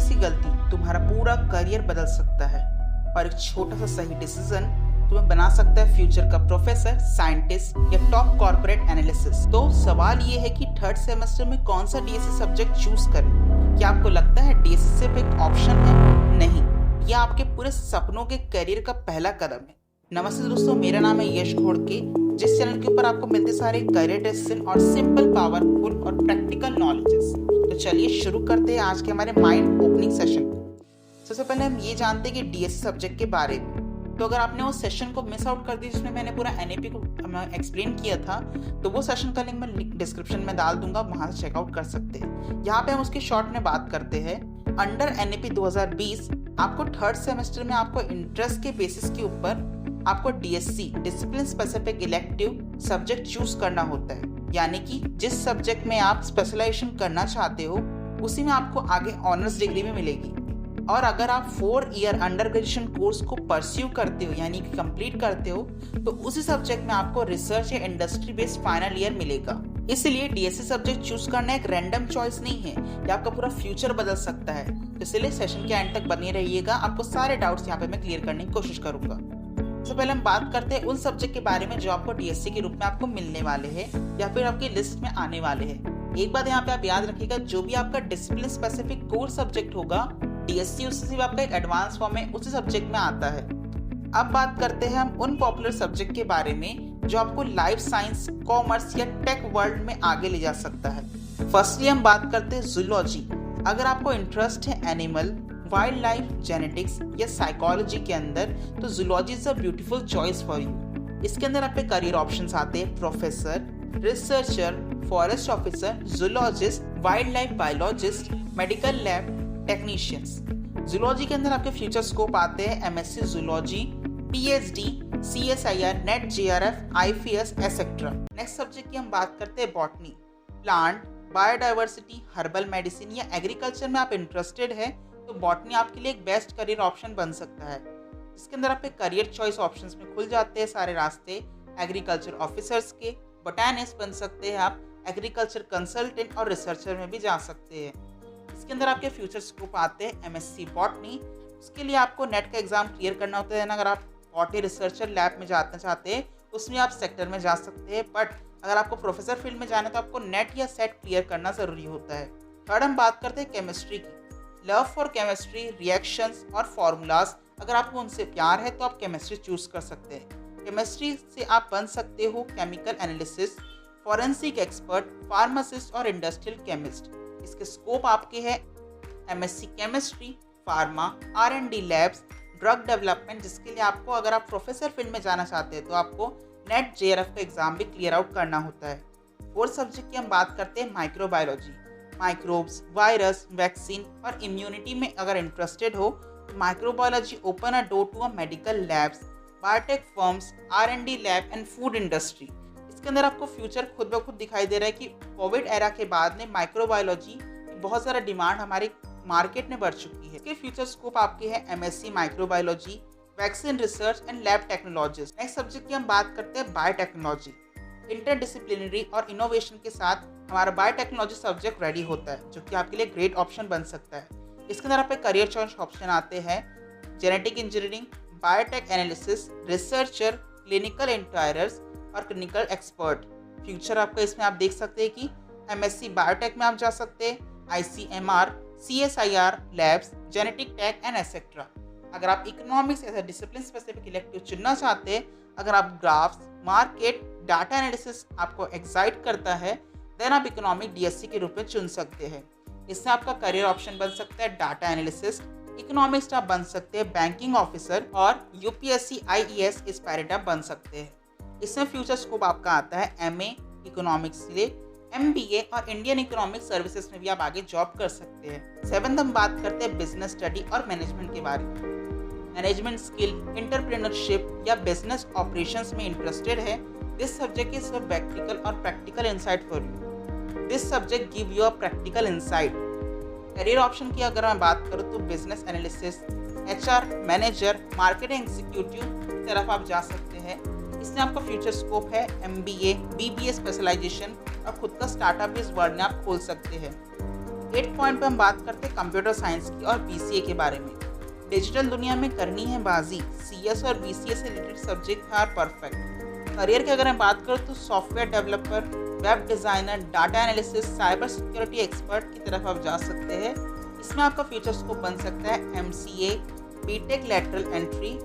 सी गलती तुम्हारा पूरा करियर बदल सकता है और एक छोटा सा सही डिसीजन तुम्हें बना सकता है फ्यूचर का प्रोफेसर, साइंटिस्ट या टॉप कॉर्पोरेट एनालिसिस्ट। तो सवाल ये है कि थर्ड सेमेस्टर में कौन सा डीएससी सब्जेक्ट चूज करें। क्या आपको लगता है डीएससी सिर्फ एक ऑप्शन है? नहीं, यह आपके पूरे सपनों के करियर का पहला कदम है। नमस्ते दोस्तों, मेरा नाम है यश घोड़के, जिस चैनल के ऊपर आपको मिलते सारे करियर डिसीजन और सिंपल, पावरफुल और प्रैक्टिकल नॉलेजेस। तो चलिए शुरू करते हैं आज के हमारे माइंड ओपनिंग सेशन को। सबसे पहले हम ये जानते हैं कि डीएससी सब्जेक्ट के बारे में। तो अगर आपने वो सेशन को मिस आउट कर दिया जिसमें मैंने पूरा एनएपी को एक्सप्लेन किया था, तो वो सेशन का लिंक मैं डिस्क्रिप्शन में डाल दूंगा, वहां से चेकआउट कर सकते हैं। यहाँ पे हम उसके शॉर्ट में बात करते हैं। अंडर एनएपी 2020 आपको थर्ड सेमेस्टर में आपको इंटरेस्ट के बेसिस के ऊपर आपको DSC discipline specific elective subject choose करना होता है। यानी कि जिस सब्जेक्ट में आप स्पेशलाइजेशन करना चाहते हो उसी में आपको आगे ऑनर्स डिग्री में मिलेगी। और अगर आप 4 ईयर अंडर ग्रेजुएशन कोर्स को परस्यू करते हो यानी कि कंप्लीट करते हो, तो उसी सब्जेक्ट में आपको रिसर्च या इंडस्ट्री बेस्ड फाइनल ईयर मिलेगा। इसलिए डीएससी सब्जेक्ट चूज करना एक रैंडम चॉइस नहीं है, ये आपका पूरा फ्यूचर बदल सकता है। तो इसलिए सेशन के एंड तक बने रहिएगा, आपको सारे डाउट्स यहाँ पे मैं क्लियर करने की कोशिश करूंगा। सबसे पहले हम बात करते हैं उन सब्जेक्ट के बारे में जो आपको डीएससी के रूप में आपको मिलने वाले हैं या फिर आपकी लिस्ट में आने वाले हैं। एक बात यहाँ पे आप याद रखिएगा, जो भी आपका डिसिप्लिन स्पेसिफिक कोर सब्जेक्ट होगा डीएससी उससे भी आपका एक एडवांस फॉर्म है, उसी सब्जेक्ट में आता है। अब बात करते हैं हम उन पॉपुलर सब्जेक्ट के बारे में जो आपको लाइफ साइंस, कॉमर्स या टेक वर्ल्ड में आगे ले जा सकता है। फर्स्टली हम बात करते हैं जूलॉजी। अगर आपको इंटरेस्ट है एनिमल, वाइल्ड लाइफ, जेनेटिक्स या साइकोलॉजी के अंदर, तो zoology is a beautiful choice for you. इसके अंदर आपके करियर ऑप्शंस आते हैं professor, researcher, forest officer, zoologist, wild life biologist, medical lab technicians. Zoology के अंदर आपके फ्यूचर स्कोप आते हैं MSc zoology, PhD, CSIR, net JRF, IPS etcetera. Next subject की हम बात करते हैं botany. Plant, biodiversity, herbal medicine या एग्रीकल्चर में आप इंटरेस्टेड है तो बॉटनी आपके लिए एक बेस्ट करियर ऑप्शन बन सकता है। इसके अंदर आपके करियर चॉइस ऑप्शंस में खुल जाते हैं सारे रास्ते। एग्रीकल्चर ऑफिसर्स के, बोटैनिस्ट बन सकते हैं आप, एग्रीकल्चर कंसल्टेंट और रिसर्चर में भी जा सकते हैं। इसके अंदर आपके फ्यूचर स्कोप आते हैं एमएससी बॉटनी। उसके लिए आपको नेट का एग्जाम क्लियर करना होता है ना। अगर आप बॉटनी रिसर्चर लैब में जाना चाहते हैं उसमें आप सेक्टर में जा सकते हैं, बट अगर आपको प्रोफेसर फील्ड में जाना है तो आपको नेट या सेट क्लियर करना जरूरी होता है। थर्ड हम बात करते हैं केमिस्ट्री की। लव फॉर केमिस्ट्री, रिएक्शंस और फॉर्मूलाज, अगर आपको उनसे प्यार है तो आप केमिस्ट्री चूज कर सकते हैं। केमिस्ट्री से आप बन सकते हो chemical analysis, forensic expert, pharmacist और इंडस्ट्रियल केमिस्ट। इसके स्कोप आपके हैं MSc chemistry, pharma, R and D labs, drug development, जिसके लिए आपको अगर आप प्रोफेसर फील्ड में जाना चाहते हैं तो आपको नेट जेआरएफ का एग्जाम भी क्लियर आउट करना होता है। फोर्थ सब्जेक्ट की हम बात करते हैं माइक्रोबायोलॉजी। माइक्रोब्स, वायरस, वैक्सीन और इम्यूनिटी में अगर इंटरेस्टेड हो तो microbiology open a door to a medical labs, biotech firms, R and D lab and food industry. इसके अंदर आपको फ्यूचर खुद ब खुद दिखाई दे रहा है कि कोविड एरा के बाद में माइक्रोबायोलॉजी की बहुत ज़्यादा डिमांड हमारे मार्केट में बढ़ चुकी है। इसके फ्यूचर स्कोप आपके हैं MSc microbiology, vaccine research and lab technologist. Next subject की हम बात करते हैं बायोटेक्नोलॉजी। इंटरडिसिप्लिनरी और इनोवेशन के साथ हमारा बायोटेक्नोलॉजी सब्जेक्ट रेडी होता है, जो कि आपके लिए ग्रेट ऑप्शन बन सकता है। इसके अंदर आपके करियर चॉइस ऑप्शन आते हैं genetic engineering, biotech analysis, researcher, clinical इंटायरर्स और क्लिनिकल एक्सपर्ट। फ्यूचर आपका इसमें आप देख सकते हैं कि एमएससी बायोटेक में आप जा सकते हैं, ICMR, CSIR labs, genetic tech and etcetera. अगर आप इकोनॉमिक्स ऐसा डिसिप्लिन स्पेसिफिक इलेक्टिव चुनना चाहते हैं, अगर आप ग्राफ्स, मार्केट, डाटा एनालिसिस आपको एक्साइट करता है, देन आप इकोनॉमिक डीएससी के रूप में चुन सकते हैं। इससे आपका करियर ऑप्शन बन सकता है डाटा एनालिसिस्ट, इकोनॉमिक्स आप बन सकते हैं बैंकिंग ऑफिसर और यूपीएससी आईईएस एस्पायरेंट आप बन सकते हैं। इसमें फ्यूचर स्कोप आपका आता है एमए इकोनॉमिक्स से लिए, एमबीए और इंडियन इकोनॉमिक सर्विसेज में भी आप आगे जॉब कर सकते हैं। सेवंथ हम बात करते हैं बिजनेस स्टडी और मैनेजमेंट के बारे में। मैनेजमेंट स्किल, एंटरप्रेन्योरशिप या बिजनेस ऑपरेशंस में इंटरेस्टेड है, this subject is for practical और practical insight for you. This subject give you a practical insight. Career option की अगर मैं बात करूँ तो business analysis, HR manager, marketing executive की तरफ आप जा सकते हैं। इसमें आपका फ्यूचर स्कोप है एमबीए, बीबीए स्पेशलाइजेशन और खुद का स्टार्टअप भी इस वर्ल्ड में आप खोल सकते हैं। 8 पॉइंट पे हम बात करते हैं कंप्यूटर साइंस की और बीसीए के बारे में। डिजिटल दुनिया में करनी है बाजी, सीएस और बीसीए से related subject are perfect. Career की अगर मैं बात करूँ तो software developer, web designer, data analysis, cyber security expert की तरफ आप जा सकते हैं। इसमें आपका फ्यूचर स्कोप बन सकता है MCA, BTech lateral entry,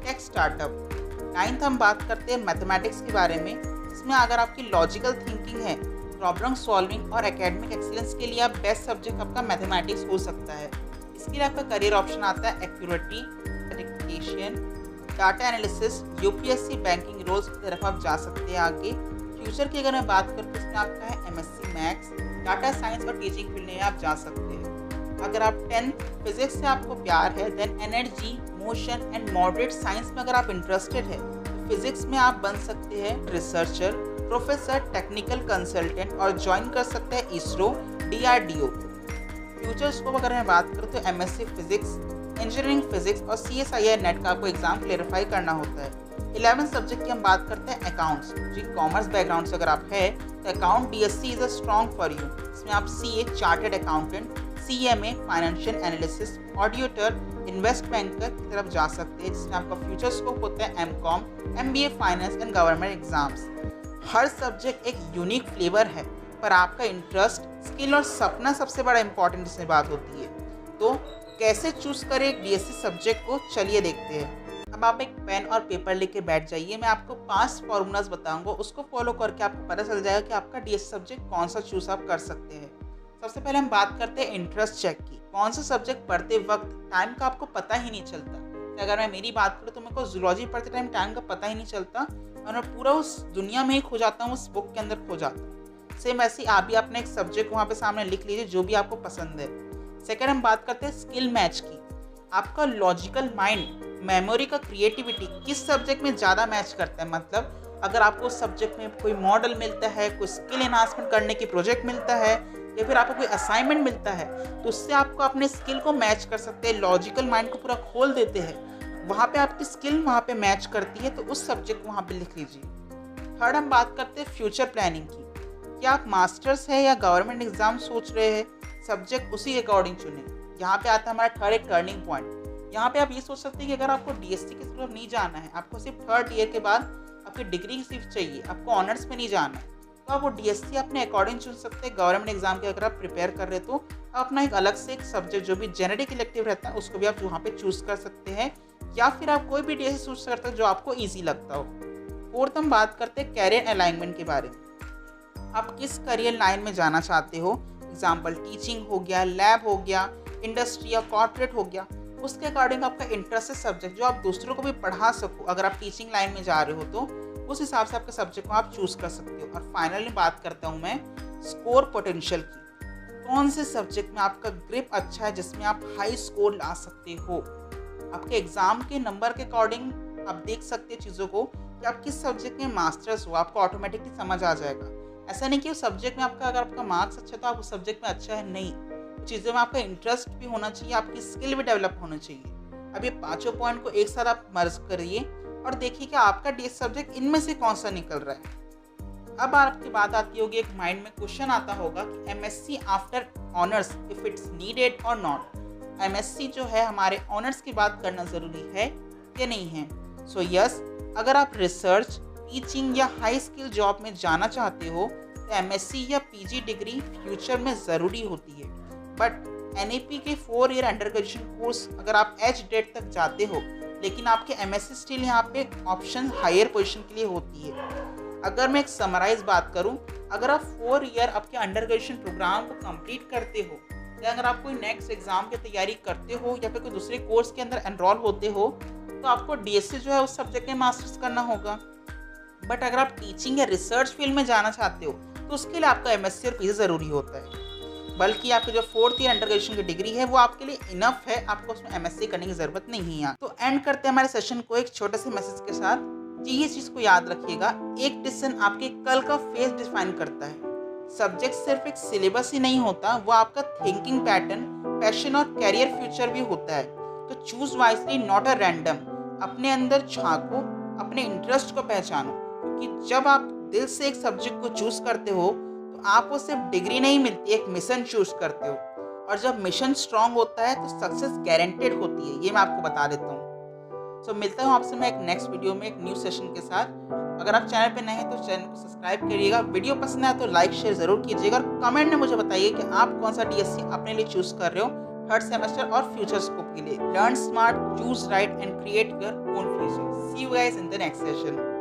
tech startup. 9th हम बात करते हैं मैथमेटिक्स के बारे में। इसमें अगर आपकी लॉजिकल थिंकिंग है, प्रॉब्लम सॉल्विंग और एकेडमिक एक्सीलेंस के लिए आप बेस्ट सब्जेक्ट आपका मैथमेटिक्स हो सकता है। इसके लिए आपका करियर ऑप्शन आता है accuracy, prediction, data analysis, UPSC, banking roles की तरफ आप जा सकते हैं आगे। फ्यूचर की अगर मैं बात करूँ तो इसमें आपका है एमएससी मैथ्स, डाटा साइंस और टीचिंग फील्ड में आप जा सकते हैं। अगर आप 10th फिजिक्स से आपको प्यार है, then energy, motion and moderate science में अगर आप इंटरेस्टेड है तो फिजिक्स में आप बन सकते हैं रिसर्चर, प्रोफेसर, टेक्निकल कंसल्टेंट और ज्वाइन कर सकते हैं इसरो, डीआरडीओ। फ्यूचर स्कोप अगर मैं बात करूँ तो एमएससी फिजिक्स, इंजीनियरिंग फिजिक्स और सीएसआईआर नेट का आपको एग्जाम क्लेरिफाई करना होता है। 11th सब्जेक्ट की हम बात करते हैं अकाउंट्स। जी कॉमर्स बैकग्राउंड से अगर आप है तो account DSC is a strong for you. इसमें आप CA, chartered accountant, CMA, financial analysis, auditor, invest banker की तरफ जा सकते हैं, जिसमें आपका फ्यूचर स्कोप होता है MCom, MBA, finance and government exams. हर सब्जेक्ट एक यूनिक फ्लेवर है, पर आपका इंटरेस्ट, स्किल और सपना सबसे बड़ा इंपॉर्टेंट इसमें बात होती है। तो कैसे चूज करें एक डीएससी सब्जेक्ट को, चलिए देखते हैं। अब आप एक पेन और पेपर लेके बैठ जाइए। मैं आपको 5 फॉर्मूलाज बताऊंगा, उसको फॉलो करके आपको पता चल जाएगा कि आपका डीएससी सब्जेक्ट कौन सा चूज आप कर सकते हैं। सबसे पहले हम बात करते हैं इंटरेस्ट चेक की। कौन सा सब्जेक्ट पढ़ते वक्त टाइम का आपको पता ही नहीं चलता। तो अगर मैं मेरी बात करूँ तो मेरे को जूलॉजी पढ़ते टाइम टाइम का पता ही नहीं चलता और मैं पूरा उस दुनिया में ही खो जाता हूँ, उस बुक के अंदर खो जाता हूँ। सेम ऐसे ही आप भी अपने एक सब्जेक्ट वहाँ पे सामने लिख लीजिए जो भी आपको पसंद है। सेकेंड हम बात करते हैं स्किल मैच की। आपका लॉजिकल माइंड, मेमोरी का क्रिएटिविटी किस सब्जेक्ट में ज़्यादा मैच करता है। मतलब अगर आपको उस सब्जेक्ट में कोई मॉडल मिलता है, कोई स्किल एनहांसमेंट करने की प्रोजेक्ट मिलता है या फिर आपको कोई असाइनमेंट मिलता है तो उससे आपको अपने स्किल को मैच कर सकते हैं। लॉजिकल माइंड को पूरा खोल देते हैं, वहाँ पे आपकी स्किल वहाँ पे मैच करती है, तो उस सब्जेक्ट को वहाँ पे लिख लीजिए। थर्ड हम बात करते हैं फ्यूचर प्लानिंग की। क्या आप मास्टर्स है या गवर्नमेंट एग्जाम सोच रहे हैं, सब्जेक्ट उसी के अकॉर्डिंग चुने। यहाँ पे आता है हमारा थर्ड एक टर्निंग पॉइंट। यहाँ पे आप ये सोच सकते हैं कि अगर आपको डीएससी की तरफ नहीं जाना है, आपको सिर्फ 3rd ईयर के बाद आपकी डिग्री सिर्फ चाहिए, आपको ऑनर्स में नहीं जाना है, तो आप वो डीएससी अपने अकॉर्डिंग चुन सकते हैं। गवर्नमेंट एग्जाम के अगर आप प्रिपेयर कर रहे तो आप अपना एक अलग से एक सब्जेक्ट जो भी जेनेरिक इलेक्टिव रहता है उसको भी आप वहाँ पे चूज कर सकते हैं, या फिर आप कोई भी डीएससी चूज कर सकते हैं जो आपको ईजी लगता हो। फोर्थ हम बात करते हैं कैरियर अलाइनमेंट के बारे में। आप किस करियर लाइन में जाना चाहते हो, एग्जाम्पल टीचिंग हो गया, लैब हो गया, इंडस्ट्री या कॉर्पोरेट हो गया, उसके अकॉर्डिंग आपका इंटरेस्टेड सब्जेक्ट जो आप दूसरों को भी पढ़ा सको। अगर आप टीचिंग लाइन में जा रहे हो तो उस हिसाब से आपके सब्जेक्ट को आप चूज कर सकते हो। और फाइनली बात करता हूँ मैं स्कोर पोटेंशियल की। कौन से सब्जेक्ट में आपका ग्रिप अच्छा है जिसमें आप हाई स्कोर ला सकते हो। आपके एग्जाम के नंबर के अकॉर्डिंग आप देख सकते हैं चीज़ों को कि आप किस सब्जेक्ट में मास्टर्स हो, आपको ऑटोमेटिकली समझ आ जाएगा। ऐसा नहीं कि उस सब्जेक्ट में आपका अगर आपका मार्क्स अच्छा तो आप उस सब्जेक्ट में अच्छा है, नहीं, चीज़ों में आपका इंटरेस्ट भी होना चाहिए, आपकी स्किल भी डेवलप होना चाहिए। अब ये 5 पॉइंट को एक साथ आप मर्ज करिए और देखिए कि आपका डीएससी सब्जेक्ट इनमें से कौन सा निकल रहा है। अब आपकी बात आती होगी, एक माइंड में क्वेश्चन आता होगा कि MSc after honours if it's needed और नॉट। एमएससी जो है हमारे ऑनर्स की बात करना ज़रूरी है या नहीं है। सो यस, अगर आप रिसर्च, टीचिंग या हाई स्किल जॉब में जाना चाहते हो तो एमएससी या पीजी डिग्री फ्यूचर में ज़रूरी होती है। बट एनएपी के 4 ईयर अंडर ग्रेजुएशन कोर्स अगर आप एच-डेट तक जाते हो, लेकिन आपके एमएससी स्टिल यहाँ पे ऑप्शन हायर पोजीशन के लिए होती है। अगर मैं एक समराइज बात करूँ, अगर आप 4 ईयर आपके अंडर ग्रेजुएशन प्रोग्राम को कंप्लीट करते हो या अगर आप कोई नेक्स्ट एग्जाम की तैयारी करते हो या फिर कोई दूसरे कोर्स के अंदर एनरोल होते हो तो आपको डीएससी जो है उस सब्जेक्ट में मास्टर्स करना होगा। बट अगर आप टीचिंग या रिसर्च फील्ड में जाना चाहते हो तो उसके लिए आपका एमएससी और पीजी ज़रूरी होता है। बल्कि आपकी जो 4th ईयर अंडर ग्रेजुएशन की डिग्री है वो आपके लिए इनफ है, आपको उसमें एमएससी करने की ज़रूरत नहीं है। तो एंड करते हैं हमारे सेशन को एक छोटे से मैसेज के साथ। जी ये चीज़ को याद रखिएगा, एक डिसीजन आपके कल का फेस डिफाइन करता है। सब्जेक्ट सिर्फ एक सिलेबस ही नहीं होता, वो आपका थिंकिंग पैटर्न, पैशन और कैरियर फ्यूचर भी होता है। तो choose wisely, not a random. अपने अंदर झांको, अपने इंटरेस्ट को पहचानो, क्योंकि जब आप दिल से एक सब्जेक्ट को चूज करते हो तो आपको सिर्फ डिग्री नहीं मिलती, एक मिशन चूज करते हो। और जब मिशन स्ट्रांग होता है तो सक्सेस गारंटेड होती है, ये मैं आपको बता देता हूँ। सो मिलता हूँ आपसे मैं एक नेक्स्ट वीडियो में एक न्यू सेशन के साथ। अगर आप चैनल पे नए हैं तो चैनल को सब्सक्राइब करिएगा, वीडियो पसंद आए तो लाइक शेयर जरूर कीजिएगा और कमेंट में मुझे बताइए कि आप कौन सा डीएससी अपने लिए चूज कर रहे हो थर्ड सेमेस्टर और फ्यूचर स्कोप के लिए। Learn smart, choose right and create your own future. See you guys in the next session.